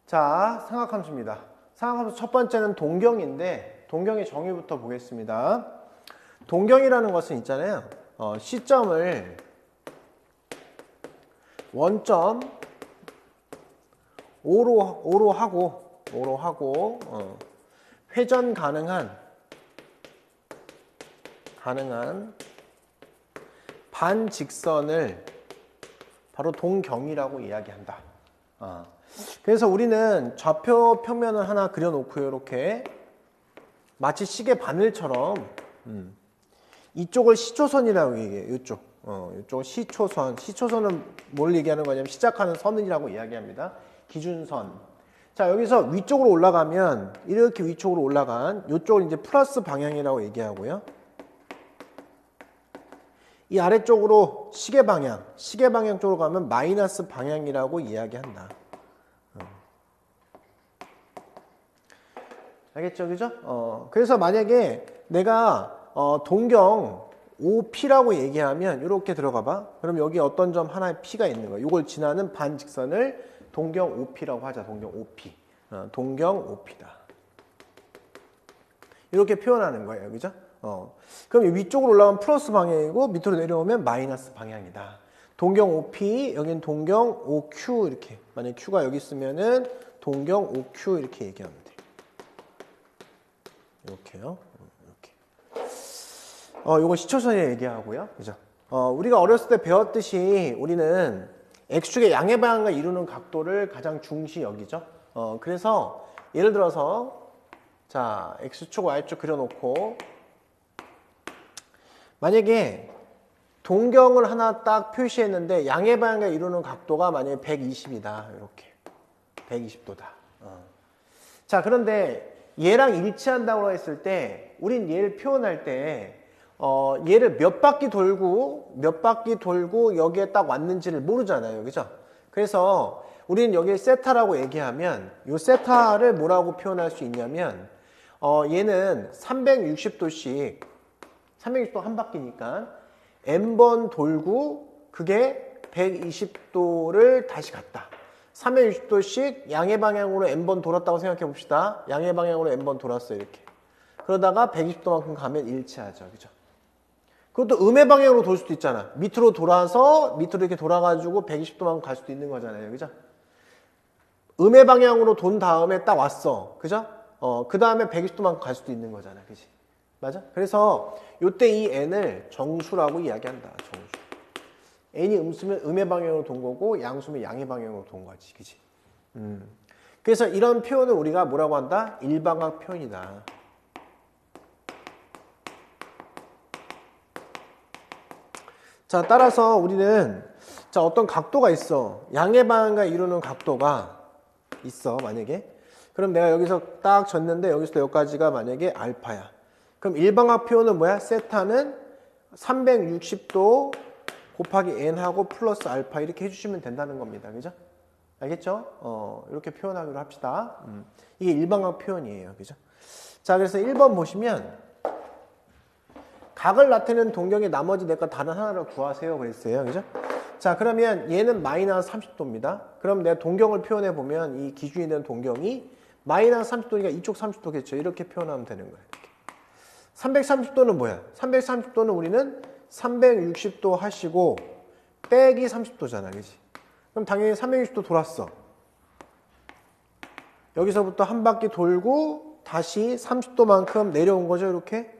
자, 삼각함수입니다. 삼각함수 첫 번째는 동경인데 동경의 정의부터 보겠습니다. 동경이라는 것은 있잖아요. 시점을 원점 5로 하고 회전 가능한 반직선을 바로 동경이라고 이야기한다. 그래서 우리는 좌표 평면을 하나 그려놓고요. 이렇게 마치 시계 바늘처럼 이쪽을 시초선이라고 얘기해요. 이쪽을 시초선. 시초선은 뭘 얘기하는 거냐면 시작하는 선이라고 이야기합니다. 기준선. 자, 여기서 위쪽으로 올라가면 이렇게 위쪽으로 올라간 이쪽을 이제 플러스 방향이라고 얘기하고요. 이 아래쪽으로 시계 방향 쪽으로 가면 마이너스 방향이라고 이야기한다. 알겠죠? 그죠? 그래서 만약에 내가 동경 OP라고 얘기하면 이렇게 들어가 봐. 그럼 여기 어떤 점 하나의 P가 있는 거야. 이걸 지나는 반직선을 동경 OP라고 하자. 동경 OP. 동경 OP다. 이렇게 표현하는 거예요. 그죠? 그럼 위쪽으로 올라가면 플러스 방향이고 밑으로 내려오면 마이너스 방향이다. 동경 OP, 여긴 동경 OQ 이렇게. 만약에 Q가 여기 있으면은 동경 OQ 이렇게 얘기하면 돼. 이렇게요. 이렇게. 요거 시초선에 얘기하고요. 그죠? 우리가 어렸을 때 배웠듯이 우리는 X축의 양의 방향과 이루는 각도를 가장 중시 여기죠. 그래서 예를 들어서 자, X축, Y축 그려놓고 만약에 동경을 하나 딱 표시했는데 양의 방향과 이루는 각도가 만약에 120이다. 이렇게. 120도다. 자, 그런데 얘랑 일치한다고 했을 때 우린 얘를 표현할 때 얘를 몇 바퀴 돌고 여기에 딱 왔는지를 모르잖아요. 그죠? 그래서 우리는 여기 세타라고 얘기하면 이 세타를 뭐라고 표현할 수 있냐면 얘는 360도씩 360도 한 바퀴니까 n번 돌고 그게 120도를 다시 갔다. 360도씩 양의 방향으로 n번 돌았다고 생각해 봅시다. 양의 방향으로 n번 돌았어요. 이렇게. 그러다가 120도만큼 가면 일치하죠. 그죠? 그것도 음의 방향으로 돌 수도 있잖아. 밑으로 돌아서 밑으로 이렇게 돌아가지고 120도만큼 갈 수도 있는 거잖아요. 그죠? 음의 방향으로 돈 다음에 딱 왔어. 그죠? 그 다음에 120도만큼 갈 수도 있는 거잖아. 그지? 맞아? 그래서 요때 이 n을 정수라고 이야기한다. 정수. n이 음수면 음의 방향으로 돈 거고 양수면 양의 방향으로 돈 거지. 그지? 그래서 이런 표현을 우리가 뭐라고 한다? 일방학 표현이다. 자, 따라서 우리는 자, 어떤 각도가 있어. 양의 방향과 이루는 각도가 있어. 만약에. 그럼 내가 여기서 딱 졌는데 여기서 여기까지가 만약에 알파야. 그럼 일방학 표현은 뭐야? 세타는 360도 곱하기 n하고 플러스 알파 이렇게 해주시면 된다는 겁니다. 그죠? 알겠죠? 이렇게 표현하기로 합시다. 이게 일방학 표현이에요. 그죠? 자, 그래서 1번 보시면 각을 나타내는 동경의 나머지 네 것 다른 하나를 구하세요. 그랬어요. 그죠? 자, 그러면 얘는 마이너스 30도입니다. 그럼 내가 동경을 표현해 보면 이 기준이 되는 동경이 마이너스 30도니까 이쪽 30도겠죠. 이렇게 표현하면 되는 거예요. 이렇게. 330도는 뭐야? 330도는 우리는 360도 하시고 빼기 30도잖아. 그지? 그럼 당연히 360도 돌았어. 여기서부터 한 바퀴 돌고 다시 30도만큼 내려온 거죠. 이렇게.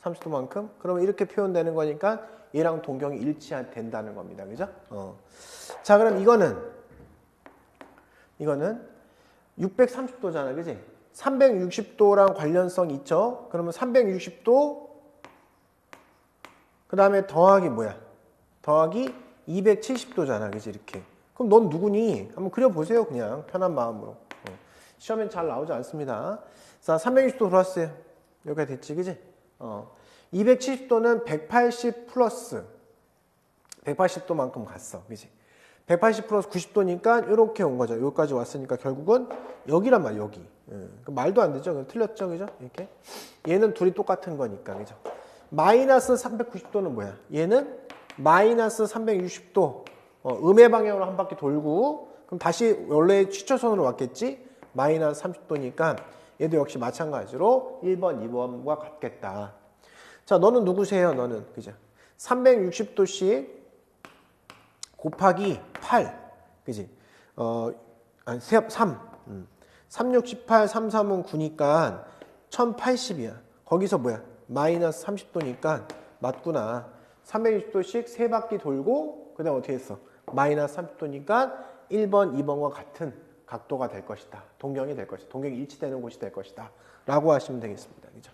30도만큼. 그러면 이렇게 표현되는 거니까 얘랑 동경이 일치된다는 겁니다. 그죠? 자, 그럼 이거는 630도잖아. 그지? 360도랑 관련성 있죠? 그러면 360도 그 다음에 더하기 뭐야? 더하기 270도잖아. 그지? 이렇게. 그럼 넌 누구니? 한번 그려보세요. 그냥 편한 마음으로. 시험엔 잘 나오지 않습니다. 자, 360도 돌았어요. 여기까지 됐지? 그지? 270도는 180 플러스 180도만큼 갔어. 그지? 180 플러스 90도니까 이렇게 온 거죠. 여기까지 왔으니까 결국은 여기란 말이야. 여기. 말도 안 되죠? 틀렸죠? 그죠? 이렇게. 얘는 둘이 똑같은 거니까. 그죠? 마이너스 390도는 뭐야? 얘는 마이너스 360도 음의 방향으로 한 바퀴 돌고 그럼 다시 원래 취초선으로 왔겠지? 마이너스 30도니까 얘도 역시 마찬가지로 1번, 2번과 같겠다. 자, 너는 누구세요? 너는. 그죠? 360도씩 곱하기 8. 그지? 3. 368, 33은 9니까 1080이야. 거기서 뭐야? 마이너스 30도니까 맞구나. 360도씩 3바퀴 돌고 그 다음 어떻게 했어? 마이너스 30도니까 1번, 2번과 같은 각도가 될 것이다. 동경이 될 것이다. 동경이 일치되는 곳이 될 것이다. 라고 하시면 되겠습니다. 그죠?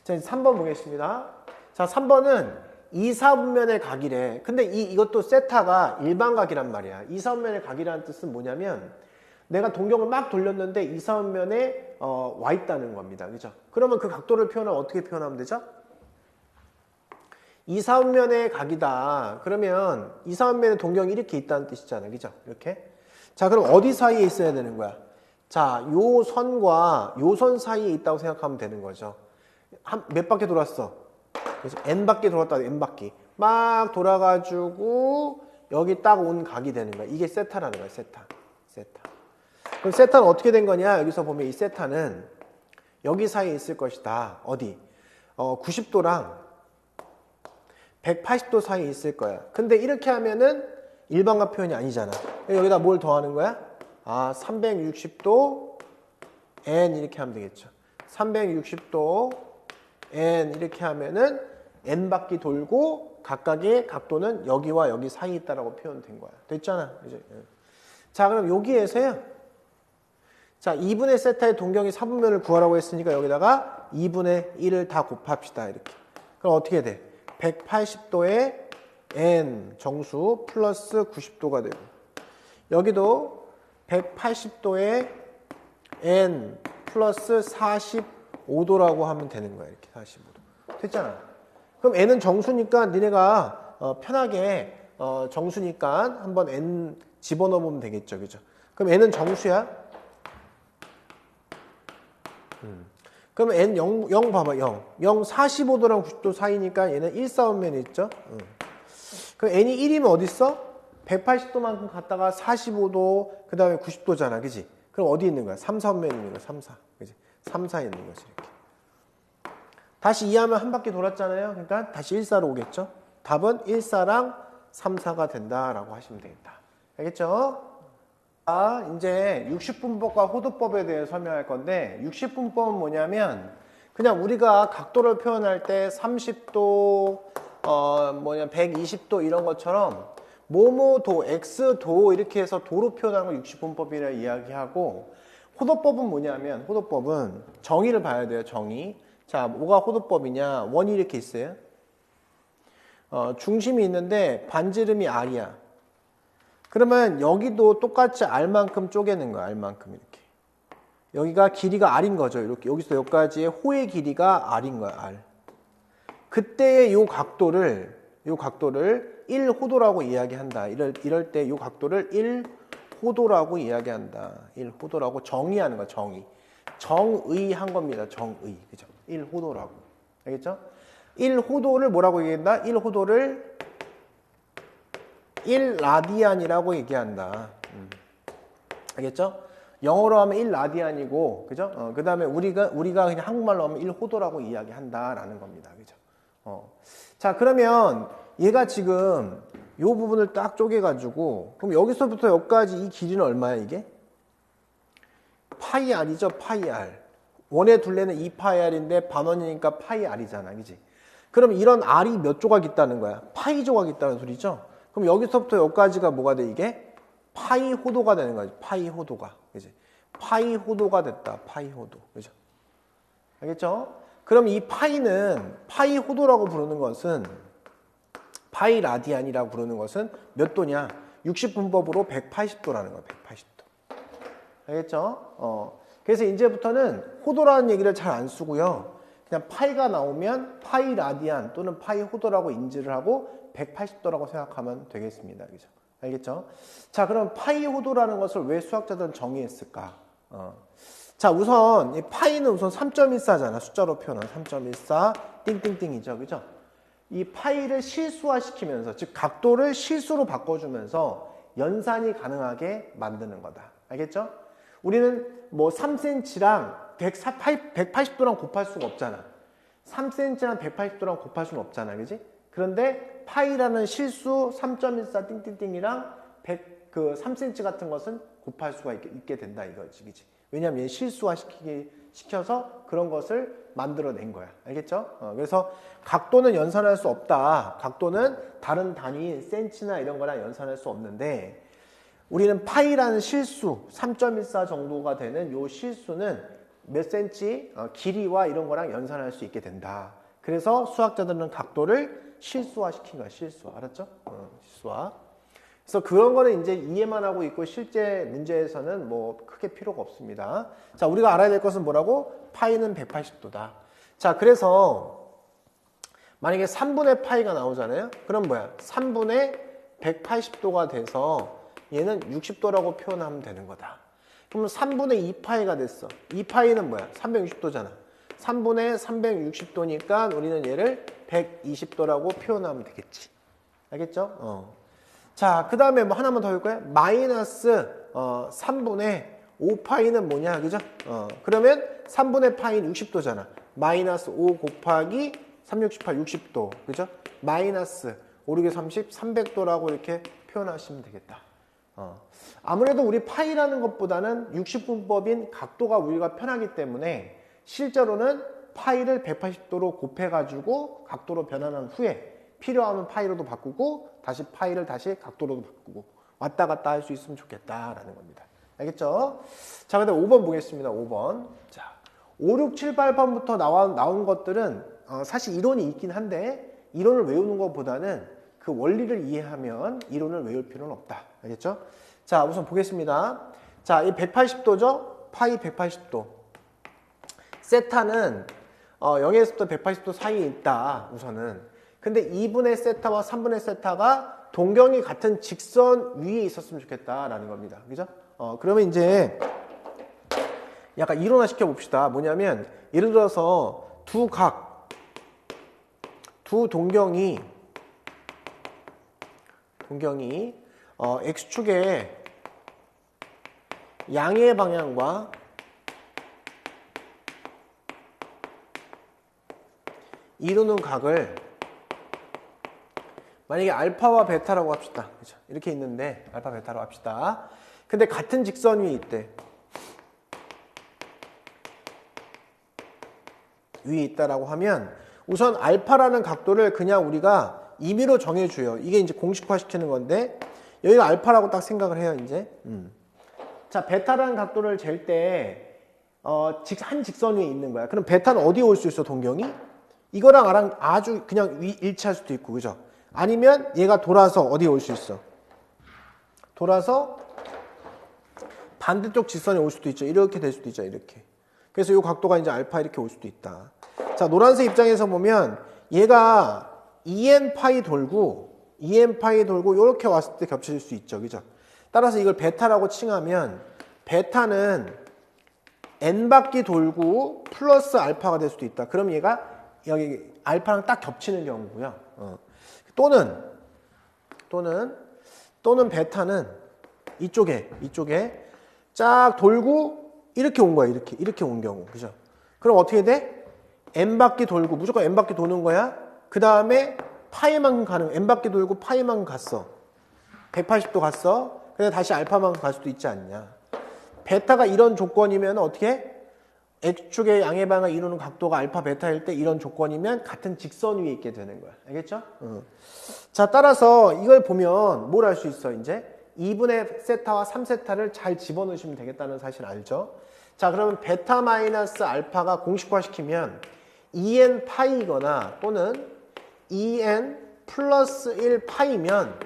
자, 이제 3번 보겠습니다. 자, 3번은 2, 4분면의 각이래. 근데 이것도 세타가 일반각이란 말이야. 2, 4분면의 각이라는 뜻은 뭐냐면 내가 동경을 막 돌렸는데 2, 4분면에 와 있다는 겁니다. 그죠? 그러면 그 각도를 표현하면 어떻게 표현하면 되죠? 2, 4분면의 각이다. 그러면 2, 4분면의 동경이 이렇게 있다는 뜻이잖아요. 그죠? 이렇게. 자, 그럼 어디 사이에 있어야 되는 거야? 자, 요 선과 요 선 사이에 있다고 생각하면 되는 거죠. 몇 바퀴 돌았어? 그래서 n바퀴 돌았다. n바퀴. 막 돌아가지고 여기 딱 온 각이 되는 거야. 이게 세타라는 거야. 세타. 그럼 세타는 어떻게 된 거냐? 여기서 보면 이 세타는 여기 사이에 있을 것이다. 어디? 90도랑 180도 사이에 있을 거야. 근데 이렇게 하면은 일반각 표현이 아니잖아. 여기다 뭘 더하는 거야? 360도 n 이렇게 하면 되겠죠. 360도 n 이렇게 하면은 n 바퀴 돌고 각각의 각도는 여기와 여기 사이에 있다라고 표현된 거야. 됐잖아. 이제. 자, 그럼 여기에서요. 자, 2분의 세타의 동경이 4분면을 구하라고 했으니까 여기다가 2분의 1을 다 곱합시다. 이렇게. 그럼 어떻게 돼? 180도에 n 정수 플러스 90도가 되고 여기도 180도에 n 플러스 45도라고 하면 되는 거야. 이렇게 45도. 됐잖아. 그럼 n은 정수니까 니네가 편하게 정수니까 한번 n 집어넣어 보면 되겠죠. 그죠? 그럼 n은 정수야? 그럼 n 0 봐봐. 0. 45도랑 90도 사이니까 얘는 1사분면에 있죠? 그럼 n이 1이면 어디 있어? 180도만큼 갔다가 45도, 그 다음에 90도잖아. 그지? 그럼 어디 있는 거야? 3, 4분면에 있는 거야. 3, 4. 그지? 3, 4에 있는 거지. 이렇게. 다시 이해하면 한 바퀴 돌았잖아요. 그러니까 다시 1사로 오겠죠? 답은 1사랑 3, 4가 된다라고 하시면 되겠다. 알겠죠? 이제 60분법과 호도법에 대해 설명할 건데 60분법은 뭐냐면 그냥 우리가 각도를 표현할 때 30도, 120도 이런 것처럼 뭐뭐도, x도 이렇게 해서 도로 표현하는 걸 60분법이라 이야기하고 호도법은 뭐냐면 호도법은 정의를 봐야 돼요. 정의. 자, 뭐가 호도법이냐? 원이 이렇게 있어요. 중심이 있는데 반지름이 r이야. 그러면 여기도 똑같이 r만큼 쪼개는 거야. r만큼 이렇게. 여기가 길이가 r인 거죠. 이렇게 여기서 여기까지의 호의 길이가 r인 거야. r. 그때의 요 각도를 1호도라고 이야기한다. 이럴 때 요 각도를 1호도라고 이야기한다. 1호도라고 정의하는 거야. 정의한 겁니다. 정의. 그죠? 1호도라고. 알겠죠? 1호도를 뭐라고 얘기한다? 1호도를 1라디안이라고 얘기한다. 알겠죠? 영어로 하면 1라디안이고, 그죠? 그 다음에 우리가 그냥 한국말로 하면 1호도라고 이야기한다라는 겁니다. 그죠? 자, 그러면 얘가 지금 이 부분을 딱 쪼개가지고, 그럼 여기서부터 여기까지 이 길이는 얼마야, 이게? 파이 r이죠, 파이 r. 원의 둘레는 2파이 r인데 반원이니까 파이 r이잖아, 그지? 그럼 이런 r이 몇 조각 있다는 거야? 파이 조각 있다는 소리죠? 그럼 여기서부터 여기까지가 뭐가 돼, 이게? 파이 호도가 되는 거지, 파이 호도가. 그지? 파이 호도가 됐다, 파이 호도. 그죠? 알겠죠? 그럼 이 파이는, 파이 호도라고 부르는 것은, 파이 라디안이라고 부르는 것은 몇 도냐? 60분법으로 180도라는 거야, 180도. 알겠죠? 그래서 이제부터는 호도라는 얘기를 잘 안 쓰고요. 그냥 파이가 나오면 파이 라디안 또는 파이 호도라고 인지를 하고 180도라고 생각하면 되겠습니다. 그죠? 알겠죠? 자, 그럼 파이 호도라는 것을 왜 수학자들은 정의했을까? 자, 우선 이 파이는 우선 3.14잖아. 숫자로 표현한 3.14 띵띵띵이죠. 그죠? 이 파이를 실수화시키면서, 즉 각도를 실수로 바꿔주면서 연산이 가능하게 만드는 거다. 알겠죠? 우리는 뭐 3cm랑 180도랑 곱할 수가 없잖아. 3cm랑 180도랑 곱할 수는 없잖아. 그지? 그런데 파이라는 실수 3.14 띵띵띵이랑 3cm 같은 것은 곱할 수가 있게 된다 이거지. 그지? 왜냐면 얘 실수화 시켜서 그런 것을 만들어낸 거야. 알겠죠? 그래서 각도는 연산할 수 없다. 각도는 다른 단위인 센치나 이런 거랑 연산할 수 없는데 우리는 파이라는 실수 3.14 정도가 되는 요 실수는 몇 센치 길이와 이런 거랑 연산할 수 있게 된다. 그래서 수학자들은 각도를 실수화 시킨 거야. 실수화. 알았죠? 실수화. 그래서 그런 거는 이제 이해만 하고 있고 실제 문제에서는 뭐 크게 필요가 없습니다. 자, 우리가 알아야 될 것은 뭐라고? 파이는 180도다. 자, 그래서 만약에 3분의 파이가 나오잖아요. 그럼 뭐야? 3분의 180도가 돼서 얘는 60도라고 표현하면 되는 거다. 그럼 3분의 2파이가 됐어. 2파이는 뭐야? 360도잖아. 3분의 360도니까 우리는 얘를 120도라고 표현하면 되겠지. 알겠죠? 자, 그 다음에 뭐 하나만 더 할 거야? 마이너스 3분의 5파이는 뭐냐, 그죠? 그러면 3분의 파이는 60도잖아. 마이너스 5 곱하기 368, 60도, 그죠? 마이너스 5, 6에 30, 300도라고 이렇게 표현하시면 되겠다. 아무래도 우리 파이라는 것보다는 60분법인 각도가 우리가 편하기 때문에 실제로는 파이를 180도로 곱해가지고 각도로 변환한 후에 필요하면 파이로도 바꾸고 다시 파이를 다시 각도로도 바꾸고 왔다 갔다 할 수 있으면 좋겠다라는 겁니다. 알겠죠? 자, 근데 5번 보겠습니다. 5번. 자, 5, 6, 7, 8번부터 나온 것들은 사실 이론이 있긴 한데 이론을 외우는 것보다는 그 원리를 이해하면 이론을 외울 필요는 없다. 알겠죠? 자, 우선 보겠습니다. 자, 이 180도죠? 파이 180도. 세타는 0에서부터 180도 사이에 있다. 우선은. 근데 2분의 세타와 3분의 세타가 동경이 같은 직선 위에 있었으면 좋겠다라는 겁니다. 그죠? 그러면 이제 약간 이론화 시켜 봅시다. 뭐냐면 예를 들어서 두 동경이 x축의 양의 방향과 이루는 각을 만약에 알파와 베타라고 합시다. 그렇죠? 이렇게 있는데 알파 베타라고 합시다. 근데 같은 직선 위에 있대. 위에 있다라고 하면 우선 알파라는 각도를 그냥 우리가 임의로 정해줘요. 이게 이제 공식화 시키는 건데 여기가 알파라고 딱 생각을 해요. 이제. 자, 베타라는 각도를 잴 때 한 직선 위에 있는 거야. 그럼 베타는 어디에 올 수 있어? 동경이? 이거랑 아주 그냥 일치할 수도 있고, 그죠? 아니면 얘가 돌아서 어디에 올 수 있어? 돌아서 반대쪽 직선에 올 수도 있죠. 이렇게 될 수도 있죠. 이렇게. 그래서 이 각도가 이제 알파 이렇게 올 수도 있다. 자, 노란색 입장에서 보면 얘가 EN파이 돌고 이렇게 왔을 때 겹쳐질 수 있죠. 그죠? 따라서 이걸 베타라고 칭하면 베타는 N바퀴 돌고 플러스 알파가 될 수도 있다. 그럼 얘가 여기 알파랑 딱 겹치는 경우고요. 또는 베타는 이쪽에 쫙 돌고 이렇게 온 거야. 이렇게 온 경우. 그죠? 그럼 어떻게 돼? N바퀴 돌고 무조건 N바퀴 도는 거야. 그 다음에 파이만큼 가는 N바퀴 돌고 파이만큼 갔어. 180도 갔어. 그래서 다시 알파만큼 갈 수도 있지 않냐. 베타가 이런 조건이면 어떻게? X축의 양의 방향을 이루는 각도가 알파 베타일 때 이런 조건이면 같은 직선 위에 있게 되는 거야. 알겠죠? 자, 따라서 이걸 보면 뭘 알 수 있어? 이제 2분의 세타와 3세타를 잘 집어넣으시면 되겠다는 사실 알죠? 자, 그러면 베타 마이너스 알파가 공식화시키면 EN 파이거나 또는 EN 플러스 1 파이면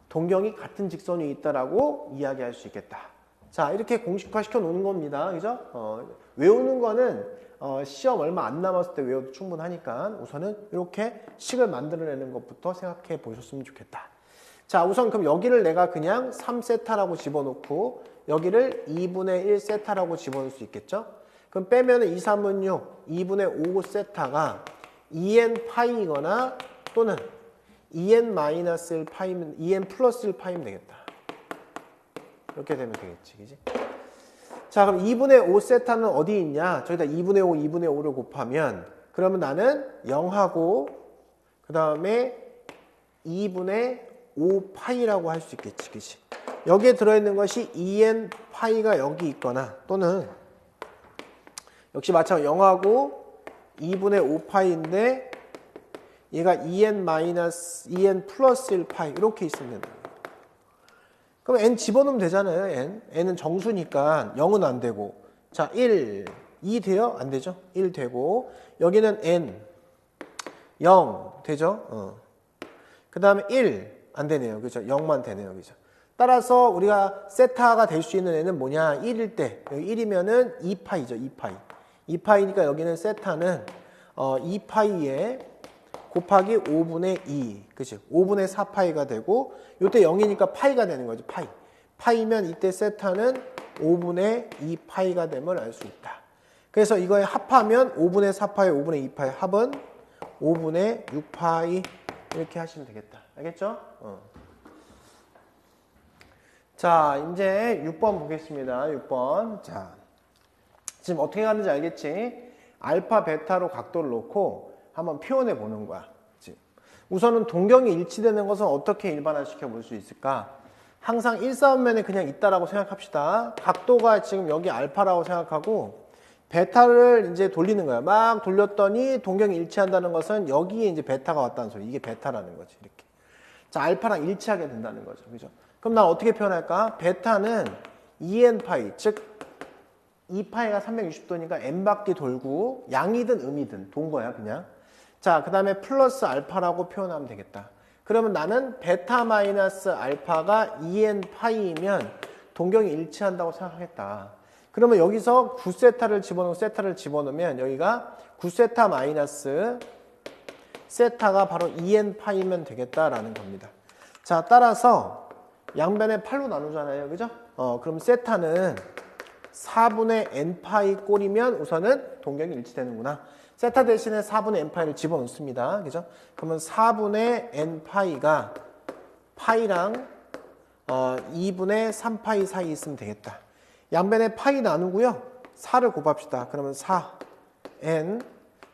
동경이 같은 직선 위에 있다라고 이야기할 수 있겠다. 자, 이렇게 공식화 시켜 놓는 겁니다. 그죠? 외우는 거는 시험 얼마 안 남았을 때 외워도 충분하니까 우선은 이렇게 식을 만들어내는 것부터 생각해 보셨으면 좋겠다. 자, 우선 그럼 여기를 내가 그냥 3세타라고 집어넣고 여기를 2분의 1세타라고 집어넣을 수 있겠죠? 그럼 빼면은 2, 3은 6, 2분의 5세타가 2n 파이거나 또는 2n-1 파이면 2n 플러스 1 파이면 되겠다. 이렇게 되면 되겠지. 그지? 자, 그럼 2분의 5 세타는 어디 있냐? 저기다 2분의 5, 2분의 5를 곱하면 그러면 나는 0하고 그 다음에 2분의 5 파이라고 할 수 있겠지. 그지? 여기에 들어있는 것이 2n 파이가 여기 있거나 또는 역시 마찬가지로 0하고 2분의 5 파이인데 얘가 2n 플러스 1 파이 이렇게 있으면 된다. 그럼 n 집어넣으면 되잖아요. n은 정수니까 0은 안 되고 자 1, 2 돼요? 안 되죠? 1 되고 여기는 n 0 되죠? 그 다음에 1 안 되네요. 그죠? 0만 되네요. 그죠? 따라서 우리가 세타가 될 수 있는 애는 뭐냐? 1일 때 여기 1이면은 2파이죠. 2파이 2파이니까 여기는 세타는 2파이에 곱하기 5분의 2, 그치? 5분의 4파이가 되고 이때 0이니까 파이가 되는 거죠. 파이면 이때 세타는 5분의 2파이가 됨을 알 수 있다. 그래서 이거에 합하면 5분의 4파이, 5분의 2파이 합은 5분의 6파이 이렇게 하시면 되겠다. 알겠죠? 자, 이제 6번 보겠습니다. 6번. 자, 지금 어떻게 가는지 알겠지? 알파, 베타로 각도를 놓고 한번 표현해 보는 거야. 우선은 동경이 일치되는 것은 어떻게 일반화시켜 볼 수 있을까? 항상 1사분면에 그냥 있다라고 생각합시다. 각도가 지금 여기 알파라고 생각하고 베타를 이제 돌리는 거야. 막 돌렸더니 동경이 일치한다는 것은 여기에 이제 베타가 왔다는 소리. 이게 베타라는 거지. 이렇게. 자, 알파랑 일치하게 된다는 거죠. 그죠? 그럼 난 어떻게 표현할까? 베타는 2n파이, 즉 2파이가 360도니까 n바퀴 돌고 양이든 음이든 돈 거야 그냥. 자, 그 다음에 플러스 알파라고 표현하면 되겠다. 그러면 나는 베타 마이너스 알파가 2n파이이면 동경이 일치한다고 생각하겠다. 그러면 여기서 9세타를 집어넣고 세타를 집어넣으면 여기가 9세타 마이너스 세타가 바로 2n파이면 되겠다라는 겁니다. 자, 따라서 양변에 8로 나누잖아요. 그죠? 그럼 세타는 4분의 n파이 꼴이면 우선은 동경이 일치되는구나. 세타 대신에 4분의 n파이를 집어넣습니다. 그죠? 그러면 4분의 n파이가 파이랑 2분의 3파이 사이에 있으면 되겠다. 양변에 파이 나누고요. 4를 곱합시다. 그러면 4n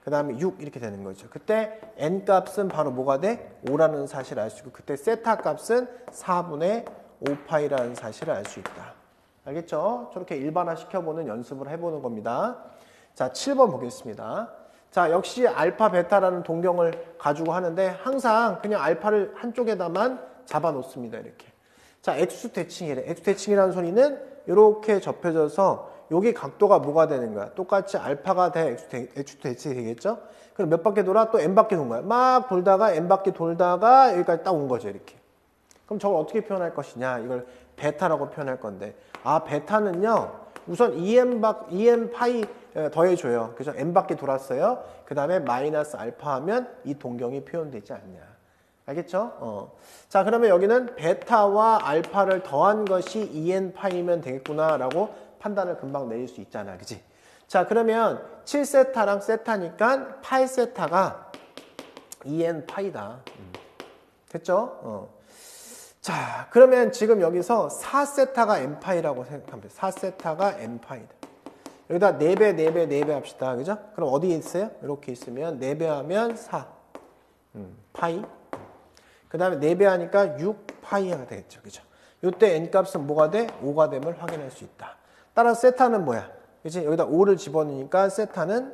그 다음에 6 이렇게 되는 거죠. 그때 n 값은 바로 뭐가 돼? 5라는 사실을 알 수 있고 그때 세타 값은 4분의 5파이라는 사실을 알 수 있다. 알겠죠? 저렇게 일반화 시켜보는 연습을 해보는 겁니다. 자, 7번 보겠습니다. 자, 역시 알파, 베타라는 동경을 가지고 하는데 항상 그냥 알파를 한쪽에다만 잡아 놓습니다. 이렇게. 자, 액수 대칭이래. 액수 대칭이라는 소리는 이렇게 접혀져서 여기 각도가 뭐가 되는 거야? 똑같이 알파가 돼 액수 대칭이 되겠죠? 그럼 몇 바퀴 돌아? 또 n 바퀴 도는 거야. 막 돌다가 n 바퀴 돌다가 여기까지 딱 온 거죠. 이렇게. 그럼 저걸 어떻게 표현할 것이냐? 이걸 베타라고 표현할 건데 아, 베타는요. 우선 2n 파이 더해줘요. 그래서 n 바퀴 돌았어요. 그 다음에 마이너스 알파 하면 이 동경이 표현되지 않냐. 알겠죠? 자, 그러면 여기는 베타와 알파를 더한 것이 2n 파이면 되겠구나 라고 판단을 금방 내릴 수 있잖아. 그치? 자, 그러면 7세타랑 세타니까 8세타가 2n 파이다. 됐죠? 자, 그러면 지금 여기서 4세타가 n파이라고 생각하면 돼. 4세타가 n파이다. 여기다 4배, 4배, 4배 합시다. 그죠? 그럼 어디에 있어요? 이렇게 있으면 4배 하면 4. 파이. 그 다음에 4배 하니까 6파이가 되겠죠. 그죠? 이때 n 값은 뭐가 돼? 5가 됨을 확인할 수 있다. 따라서 세타는 뭐야? 그치? 여기다 5를 집어넣으니까 세타는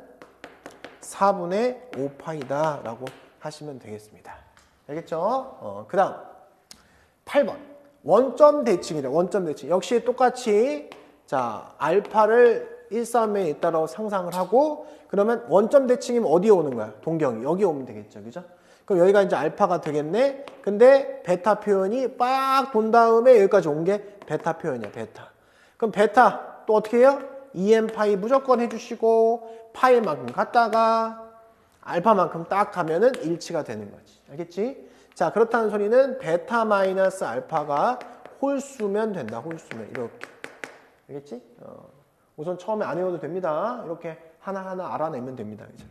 4분의 5파이다 라고 하시면 되겠습니다. 알겠죠? 그 다음 8번 원점 대칭이래. 원점 대칭 역시 똑같이 자 알파를 1,3에 있다라고 상상을 하고 그러면 원점 대칭이면 어디에 오는 거야? 동경이 여기 오면 되겠죠. 그죠? 그럼 여기가 이제 알파가 되겠네. 근데 베타 표현이 빡 돈 다음에 여기까지 온 게 베타 표현이야. 베타. 그럼 베타 또 어떻게 해요? 2n 파이 무조건 해주시고 파이만큼 갖다가 알파만큼 딱 가면은 일치가 되는 거지. 알겠지? 자, 그렇다는 소리는 베타 마이너스 알파가 홀수면 된다. 홀수면 이렇게. 알겠지? 우선 처음에 안 외워도 됩니다. 이렇게 하나하나 알아내면 됩니다. 그죠?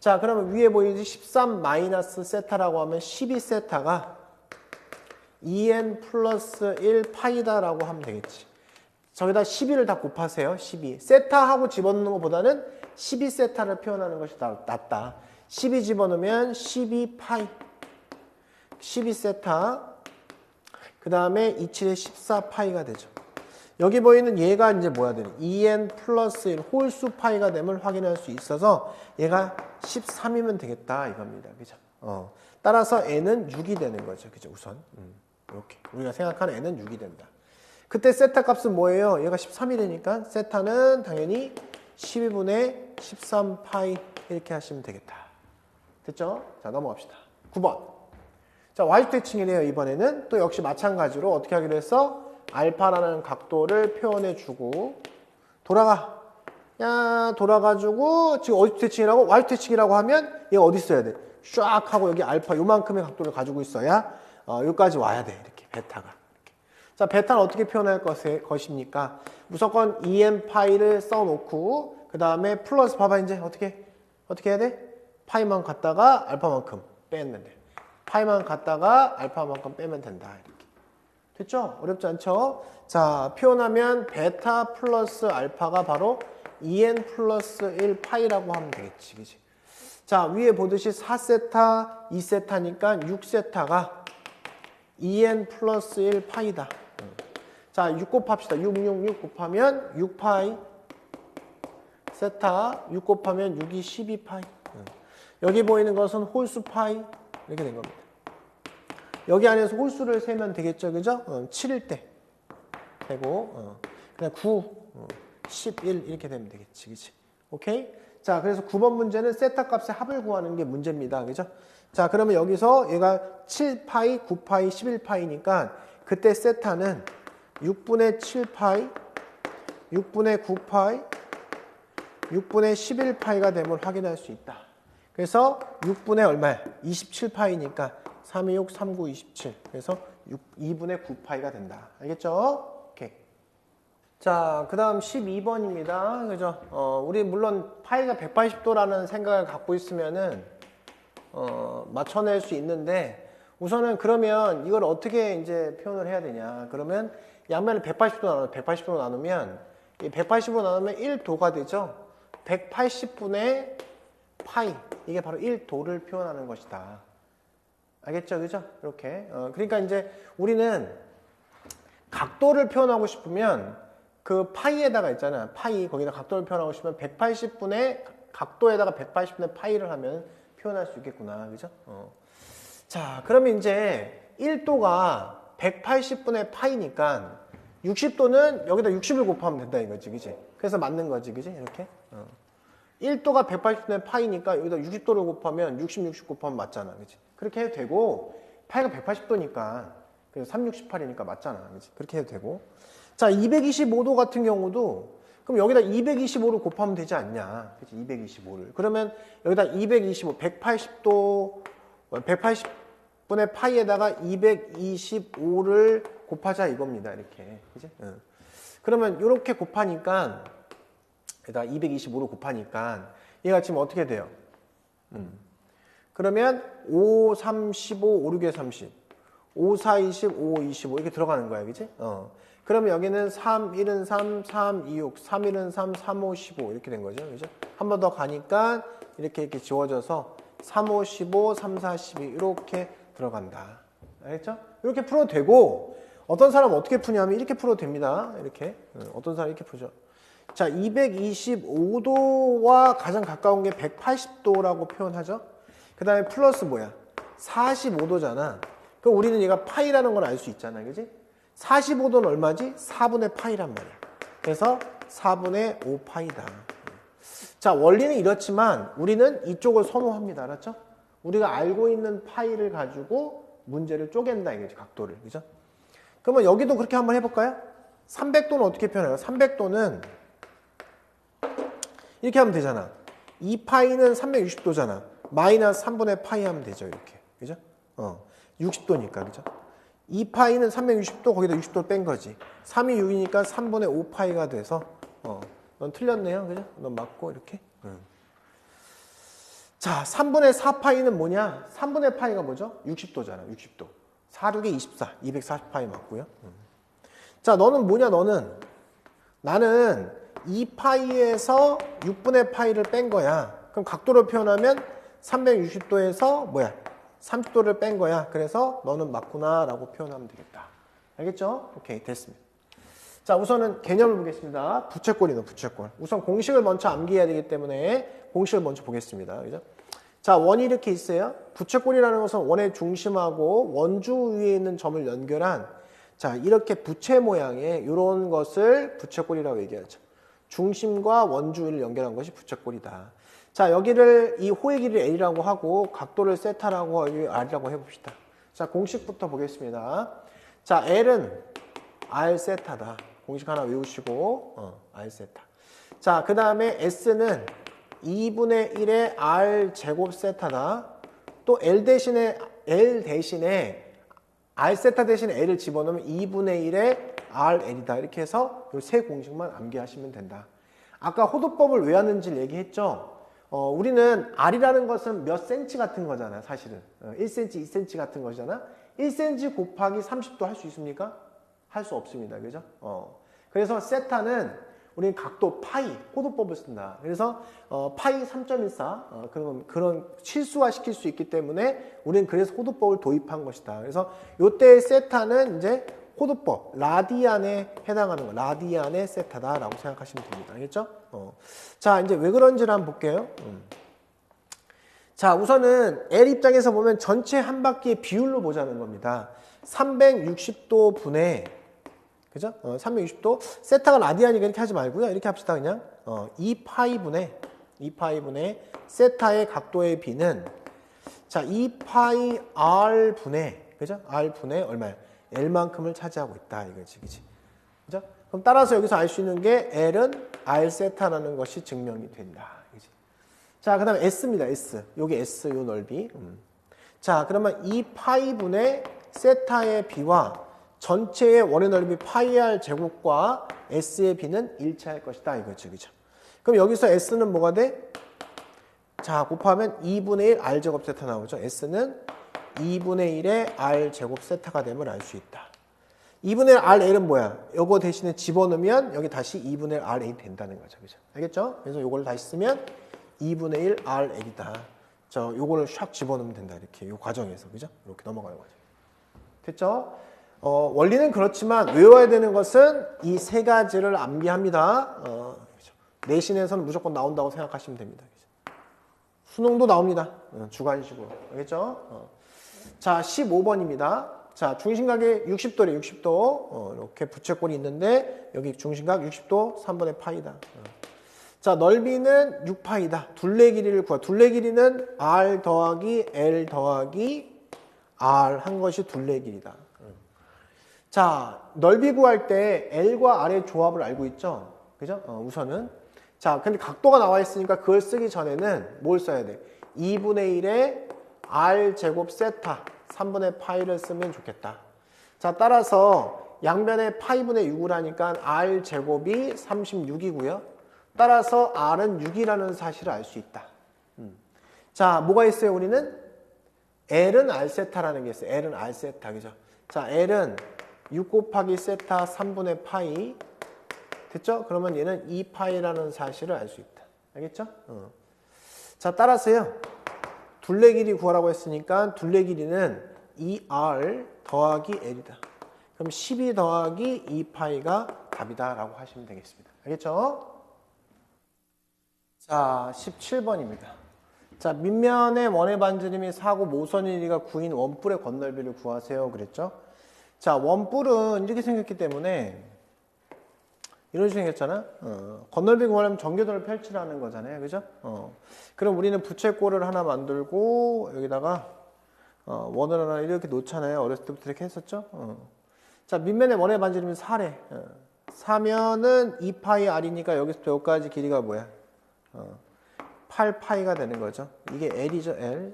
자, 그러면 위에 보이지 13 마이너스 세타라고 하면 12세타가 2n 플러스 1 파이다라고 하면 되겠지. 저기다 12를 다 곱하세요. 12. 세타하고 집어넣는 것보다는 12세타를 표현하는 것이 낫다. 12 집어넣으면 12파이. 12세타. 그 다음에 27에 14파이가 되죠. 여기 보이는 얘가 이제 뭐야 되는 2n 플러스 1 홀수 파이가 됨을 확인할 수 있어서 얘가 13이면 되겠다 이겁니다. 그죠? 따라서 n은 6이 되는 거죠. 그죠? 우선. 이렇게. 우리가 생각하는 n은 6이 된다. 그때 세타 값은 뭐예요? 얘가 13이니까 세타는 당연히 12분의 13파이 이렇게 하시면 되겠다. 됐죠? 자, 넘어갑시다. 9번. 자, y축 대칭이네요. 이번에는 또 역시 마찬가지로 어떻게 하기로 했어? 알파라는 각도를 표현해주고 돌아가. 야, 돌아가지고 지금 어디축 대칭이라고? y축 대칭이라고 하면 얘가 어디 있어야 돼? 쫙 하고 여기 알파 요만큼의 각도를 가지고 있어야 여기까지 와야 돼. 이렇게 베타가. 이렇게. 자, 베타는 어떻게 표현할 것입니까? 무조건 2n 파이를 써놓고 그 다음에 플러스 봐봐 이제 어떻게 해야 돼? 파이만 갖다가 알파만큼 빼면 돼. 파이만 갖다가 알파만큼 빼면 된다. 이렇게. 됐죠? 어렵지 않죠? 자, 표현하면 베타 플러스 알파가 바로 2n 플러스 1 파이라고 하면 되겠지. 그치? 자, 위에 보듯이 4세타, 2세타니까 6세타가 2n 플러스 1 파이다. 자, 6 곱합시다. 6 곱하면 6파이. 세타 6 곱하면 6이 12파이. 여기 보이는 것은 홀수 파이. 이렇게 된 겁니다. 여기 안에서 홀수를 세면 되겠죠. 그죠? 7일 때 되고 그냥 9, 11 이렇게 되면 되겠지. 그치? 오케이? 자, 그래서 9번 문제는 세타 값의 합을 구하는 게 문제입니다. 그죠? 자, 그러면 여기서 얘가 7파이, 9파이, 11파이니까 그때 세타는 6분의 7파이, 6분의 9파이, 6분의 11파이가 됨을 확인할 수 있다. 그래서 6분의 얼마야? 27파이니까 3, 2, 6, 3, 9, 27. 그래서 2분의 9파이가 된다. 알겠죠? 오케이. 자, 그 다음 12번입니다. 그죠? 우리 물론 파이가 180도라는 생각을 갖고 있으면은, 맞춰낼 수 있는데, 우선은 그러면 이걸 어떻게 이제 표현을 해야 되냐. 그러면 양면을 180도 나누면, 이 180으로 나누면 1도가 되죠? 180분의 파이. 이게 바로 1도를 표현하는 것이다. 알겠죠? 그죠? 이렇게. 그러니까 이제 우리는 각도를 표현하고 싶으면 그 파이에다가 있잖아. 파이. 거기다 각도를 표현하고 싶으면 180분의 각도에다가 180분의 파이를 하면 표현할 수 있겠구나. 그죠? 자, 그러면 이제 1도가 180분의 파이니까 60도는 여기다 60을 곱하면 된다 이거지. 그지? 그래서 맞는 거지. 그지? 이렇게. 1도가 180분의 파이니까 여기다 60도를 곱하면 60 곱하면 맞잖아. 그치? 그렇게 해도 되고, 파이가 180도니까, 그래서 368이니까 맞잖아. 그치? 그렇게 해도 되고. 자, 225도 같은 경우도, 그럼 여기다 225를 곱하면 되지 않냐. 그치? 225를. 그러면 여기다 225, 180도, 180분의 파이에다가 225를 곱하자 이겁니다. 이렇게. 그치? 그러면 이렇게 곱하니까, 여기다 225를 곱하니까 얘가 지금 어떻게 돼요? 그러면 5, 3, 15, 5, 6에 30 5, 4, 20, 5, 25 이렇게 들어가는 거야. 그치? 그러면 여기는 3, 1은 3, 3, 2, 6 3, 1은 3, 3, 5, 15 이렇게 된 거죠. 그죠? 한 번 더 가니까 이렇게 지워져서 3, 5, 15, 3, 4, 12 이렇게 들어간다. 알겠죠? 이렇게 풀어도 되고 어떤 사람은 어떻게 푸냐면 이렇게 풀어도 됩니다. 이렇게. 어떤 사람은 이렇게 풀죠. 자, 225도와 가장 가까운 게 180도라고 표현하죠. 그 다음에 플러스 뭐야? 45도잖아. 그럼 우리는 얘가 파이라는 걸 알 수 있잖아. 그지? 45도는 얼마지? 4분의 파이란 말이야. 그래서 4분의 5파이다. 자, 원리는 이렇지만 우리는 이쪽을 선호합니다. 알았죠? 우리가 알고 있는 파이를 가지고 문제를 쪼갠다. 이거지, 각도를. 그죠? 그러면 여기도 그렇게 한번 해볼까요? 300도는 어떻게 표현해요? 300도는 이렇게 하면 되잖아. 2파이는 360도잖아. 마이너스 3분의 파이 하면 되죠. 이렇게. 그죠? 60도니까. 그죠? 2파이는 360도, 거기다 60도 뺀 거지. 3이 6이니까 3분의 5파이가 돼서, 넌 틀렸네요. 그죠? 넌 맞고, 이렇게. 자, 3분의 4파이는 뭐냐? 3분의 파이가 뭐죠? 60도잖아, 60도. 4, 6에 24, 240파이 맞고요. 자, 너는 뭐냐, 나는 2파이에서 6분의 파이를 뺀 거야. 그럼 각도로 표현하면 360도에서 뭐야? 30도를 뺀 거야. 그래서 너는 맞구나 라고 표현하면 되겠다. 알겠죠? 오케이, 됐습니다. 자, 우선은 개념을 보겠습니다. 부채꼴이네, 부채꼴. 우선 공식을 먼저 암기해야 되기 때문에 공식을 먼저 보겠습니다. 그죠? 자, 원이 이렇게 있어요. 부채꼴이라는 것은 원의 중심하고 원주 위에 있는 점을 연결한, 자, 이렇게 부채 모양의 이런 것을 부채꼴이라고 얘기하죠. 중심과 원주 위를 연결한 것이 부채꼴이다. 자, 여기를 이 호의 길이를 L이라고 하고 각도를 세타라고 R이라고 해봅시다. 자, 공식부터 보겠습니다. 자, L은 R 세타다. 공식 하나 외우시고 R 세타. 자, 그 다음에 S는 2분의 1의 R 제곱 세타다. 또 L 대신에 R 세타 대신에 L을 집어넣으면 2분의 1의 RL이다. 이렇게 해서 이 세 공식만 암기하시면 된다. 아까 호도법을 왜 하는지 얘기했죠. 우리는 R이라는 것은 몇 센치 같은 거잖아요. 사실은 1cm, 2cm 같은 것이잖아. 1cm 곱하기 30도 할 수 있습니까? 할 수 없습니다. 그죠? 그래서 세타는 우리는 각도 파이, 호도법을 쓴다. 그래서 파이 3.14 그런 실수화 시킬 수 있기 때문에 우리는 그래서 호도법을 도입한 것이다. 그래서 이때 세타는 이제 호도법, 라디안에 해당하는 거, 라디안의 세타다라고 생각하시면 됩니다. 알겠죠? 자, 이제 왜 그런지를 한번 볼게요. 자, 우선은 L 입장에서 보면 전체 한 바퀴의 비율로 보자는 겁니다. 360도 분의, 그죠? 360도. 세타가 라디안이니까 이렇게 하지 말고요. 이렇게 합시다, 그냥. 2파이 분의 세타의 각도의 비는, 자, 2파이 R 분의, 그죠? R 분의 얼마야? L만큼을 차지하고 있다. 이거지, 그지? 그죠? 그럼 따라서 여기서 알 수 있는 게 L은 R 세타라는 것이 증명이 된다. 그지? 자, 그 다음에 S입니다, S. 여기 S, 요 넓이. 자, 그러면 2파이 분의 세타의 비와 전체의 원의 넓이 파이 R 제곱과 S의 비는 일치할 것이다. 이거죠. 그죠? 그럼 여기서 S는 뭐가 돼? 자, 곱하면 2분의 1 R 제곱 세타 나오죠. S는 2분의 1의 R 제곱 세타가 됨을 알 수 있다. 2분의 1 RL은 뭐야? 요거 대신에 집어넣으면 여기 다시 2분의 1 RA 된다는 거죠. 그죠? 알겠죠? 그래서 요걸 다시 쓰면 2분의 1 RL이다. 요거를 샥 집어넣으면 된다. 이렇게 요 과정에서. 그죠? 이렇게 넘어가는 거죠. 됐죠? 원리는 그렇지만 외워야 되는 것은 이 세 가지를 암기합니다. 그렇죠. 내신에서는 무조건 나온다고 생각하시면 됩니다. 그렇죠. 수능도 나옵니다. 주관식으로. 알겠죠? 자, 15번입니다. 자, 중심각이 60도래, 60도. 이렇게 부채꼴이 있는데 여기 중심각 60도 3분의 파이다. 자, 넓이는 6파이다. 둘레 길이를 구하. 둘레 길이는 R 더하기 L 더하기 R 한 것이 둘레 길이다. 자, 넓이 구할 때 L과 R의 조합을 알고 있죠? 그죠? 우선은. 자, 근데 각도가 나와 있으니까 그걸 쓰기 전에는 뭘 써야 돼? 2분의 1의 R 제곱 세타 3분의 파이를 쓰면 좋겠다. 자, 따라서 양변에 파이분의 6을 하니까 R 제곱이 36이고요. 따라서 R은 6이라는 사실을 알 수 있다. 자, 뭐가 있어요, 우리는? L은 R 세타라는 게 있어요. L은 R 세타, 그죠? 자, L은 6 곱하기 세타 3분의 파이. 됐죠? 그러면 얘는 2파이라는 사실을 알 수 있다. 알겠죠? 자, 따라서요. 둘레 길이 구하라고 했으니까 둘레 길이는 2R 더하기 L이다. 그럼 12 더하기 2파이가 답이다 라고 하시면 되겠습니다. 알겠죠? 자, 17번입니다. 자, 밑면의 원의 반지름이 4고 모선의 길이가 9인 원뿔의 건널비를 구하세요. 그랬죠? 자, 원뿔은 이렇게 생겼기 때문에 이런 식으로 생겼잖아. 건널비 구하려면 전교도를 펼치라는 거잖아요. 그죠? 그럼 우리는 부채꼴을 하나 만들고 여기다가 원을 하나 이렇게 놓잖아요. 어렸을 때부터 이렇게 했었죠? 자, 밑면의 원의 반지름이 4래. 4면은 2파이 R이니까 여기서부터 여기까지 길이가 뭐야? 8파이가 되는 거죠. 이게 L이죠, L.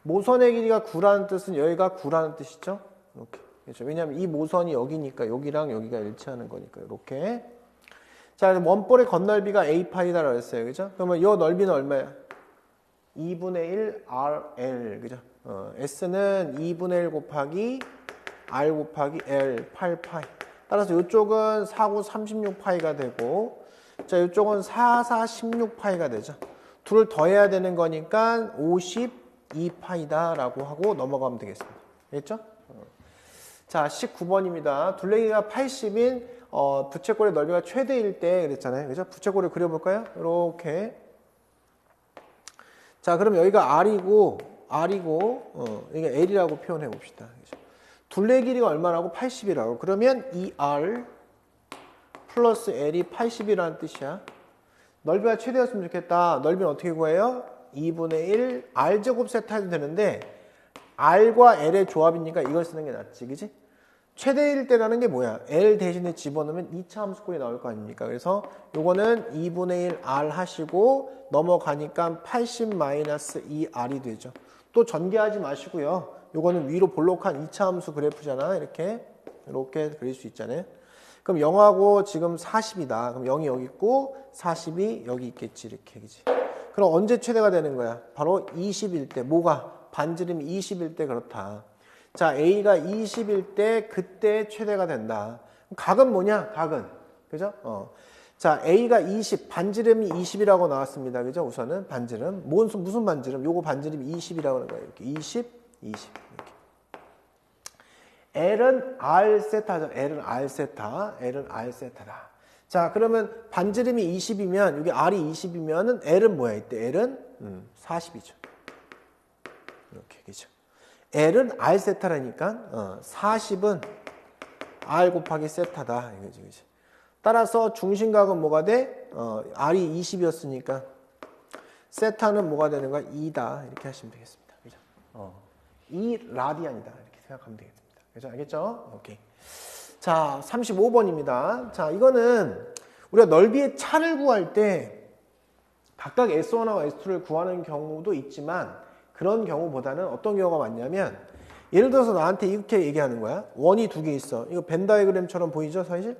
모선의 길이가 9라는 뜻은 여기가 9라는 뜻이죠. 이렇게. 그렇죠. 왜냐하면 이 모선이 여기니까 여기랑 여기가 일치하는 거니까 이렇게. 자, 원볼의 건널비가 A파이다라고 했어요. 그죠? 그러면 이 넓이는 얼마야? 2분의 1 RL, 그죠? S는 2분의 1 곱하기 R 곱하기 L 8파이. 따라서 이쪽은 4, 9, 36파이가 되고, 자, 이쪽은 4, 4, 16파이가 되죠. 둘을 더해야 되는 거니까 52파이다라고 하고 넘어가면 되겠습니다. 알겠죠? 자, 19번입니다. 둘레기가 80인 부채꼴의 넓이가 최대일 때 그랬잖아요. 그죠? 부채꼴을 그려볼까요? 이렇게. 자, 그럼 여기가 R이고, 여기가 L이라고 표현해 봅시다. 그죠? 둘레 길이가 얼마라고? 80이라고. 그러면 이 R 플러스 L이 80이라는 뜻이야. 넓이가 최대였으면 좋겠다. 넓이는 어떻게 구해요? 2분의 1 R제곱 세타해도 되는데 R과 L의 조합이니까 이걸 쓰는 게 낫지. 그지? 최대일 때라는 게 뭐야? L 대신에 집어넣으면 2차 함수꼴이 나올 거 아닙니까? 그래서 요거는 2분의 1 R 하시고 넘어가니까 80-2R이 되죠. 또 전개하지 마시고요. 요거는 위로 볼록한 2차 함수 그래프잖아. 이렇게 그릴 수 있잖아요. 그럼 0하고 지금 40이다. 그럼 0이 여기 있고 40이 여기 있겠지. 이렇게. 그지? 그럼 언제 최대가 되는 거야? 바로 20일 때. 뭐가? 반지름이 20일 때 그렇다. 자, A가 20일 때 그때 최대가 된다. 각은 뭐냐? 각은. 그죠? 자, A가 20, 반지름이 20이라고 나왔습니다. 그죠? 우선은 반지름. 무슨 반지름? 요거 반지름이 20이라고 하는 거예요. 이렇게 20, 20. 이렇게. L은 R 세타죠. L은 R 세타다. 자, 그러면 반지름이 20이면, 여기 R이 20이면은 L은 뭐야? 이때 L은 40이죠. 이렇게, 그죠? L은 R 세타라니까 40은 R 곱하기 세타다. 이거지, 그지? 따라서 중심각은 뭐가 돼? R이 20이었으니까 세타는 뭐가 되는 거야? 2다. 이렇게 하시면 되겠습니다. 그죠? 2 라디안이다. 이렇게 생각하면 되겠습니다. 그죠? 알겠죠? 오케이. 자, 35번입니다. 자, 이거는 우리가 넓이의 차를 구할 때 각각 S1하고 S2를 구하는 경우도 있지만 그런 경우보다는 어떤 경우가 많냐면 예를 들어서 나한테 이렇게 얘기하는 거야. 원이 두 개 있어. 이거 벤 다이그램처럼 보이죠, 사실?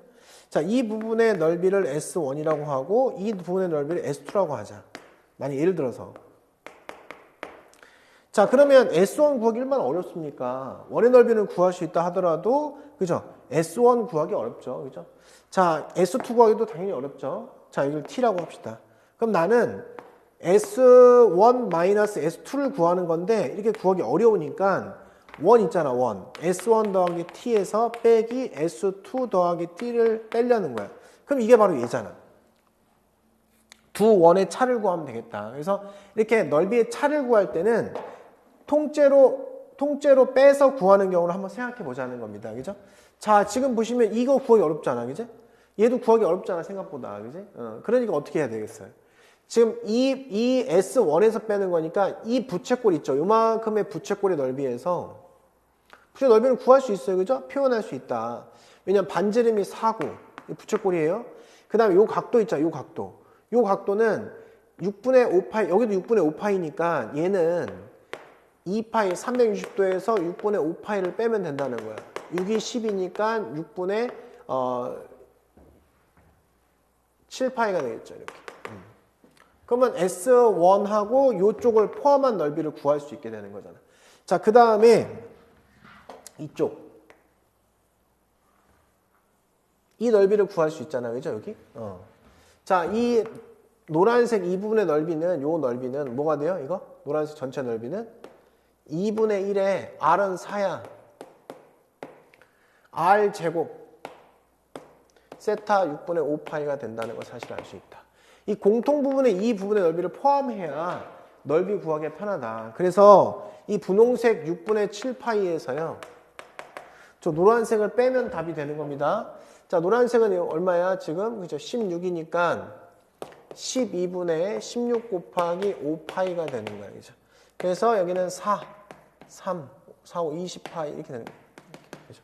자, 이 부분의 넓이를 S1이라고 하고 이 부분의 넓이를 S2라고 하자. 만약 예를 들어서. 자, 그러면 S1 구하기 얼마나 어렵습니까? 원의 넓이는 구할 수 있다 하더라도, 그죠? S1 구하기 어렵죠. 그죠? 자, S2 구하기도 당연히 어렵죠. 자, 이걸 T라고 합시다. 그럼 나는 S1-S2를 구하는 건데, 이렇게 구하기 어려우니까, 원 있잖아, 원. S1 더하기 T에서 빼기 S2 더하기 T를 떼려는 거야. 그럼 이게 바로 얘잖아. 두 원의 차를 구하면 되겠다. 그래서 이렇게 넓이의 차를 구할 때는 통째로 빼서 구하는 경우를 한번 생각해 보자는 겁니다. 그죠? 자, 지금 보시면 이거 구하기 어렵잖아. 그죠? 얘도 구하기 어렵잖아, 생각보다. 그죠? 그러니까 어떻게 해야 되겠어요? 지금 이 S1에서 빼는 거니까 이 부채꼴 있죠? 요만큼의 부채꼴의 넓이에서 부채 넓이를 구할 수 있어요. 그죠? 표현할 수 있다. 왜냐면 반지름이 4구. 부채꼴이에요. 그 다음에 요 각도 있잖아. 요 각도. 요 각도는 6분의 5파이, 여기도 6분의 5파이니까 얘는 2파이, 360도에서 6분의 5파이를 빼면 된다는 거야. 6이 10이니까 6분의 7파이가 되겠죠. 이렇게. 그러면 S1하고 이쪽을 포함한 넓이를 구할 수 있게 되는 거잖아. 자, 그 다음에 이쪽. 이 넓이를 구할 수 있잖아. 그죠? 여기? 자, 이 노란색 이 부분의 넓이는, 요 넓이는 뭐가 돼요? 이거? 노란색 전체 넓이는 2분의 1에 R은 4야. R 제곱 세타 6분의 5파이가 된다는 걸 사실 알 수 있다. 이 공통 부분에 이 부분의 넓이를 포함해야 넓이 구하기 편하다. 그래서 이 분홍색 6분의 7파이에서요. 저 노란색을 빼면 답이 되는 겁니다. 자, 노란색은 얼마야? 지금 그죠? 16이니까 12분의 16 곱하기 5파이가 되는 거야. 그죠? 그래서 여기는 4, 3, 4, 5, 20파이 이렇게 되는 거예요. 그죠?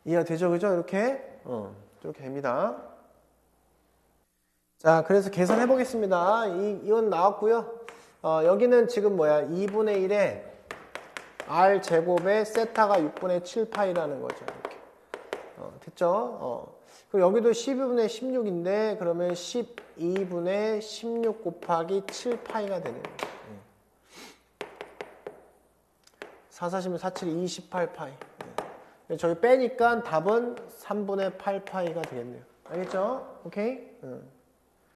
이해가 되죠? 그죠? 이렇게? 이렇게 됩니다. 자, 그래서 계산해 보겠습니다. 이건 나왔고요. 여기는 지금 뭐야? 2분의 1에 R 제곱에 세타가 6분의 7파이라는 거죠. 이렇게. 됐죠? 그럼 여기도 12분의 16인데 그러면 12분의 16 곱하기 7파이가 되네요. 4사시면 47이 28파이. 저기 빼니까 답은 3분의 8파이가 되겠네요. 알겠죠? 오케이?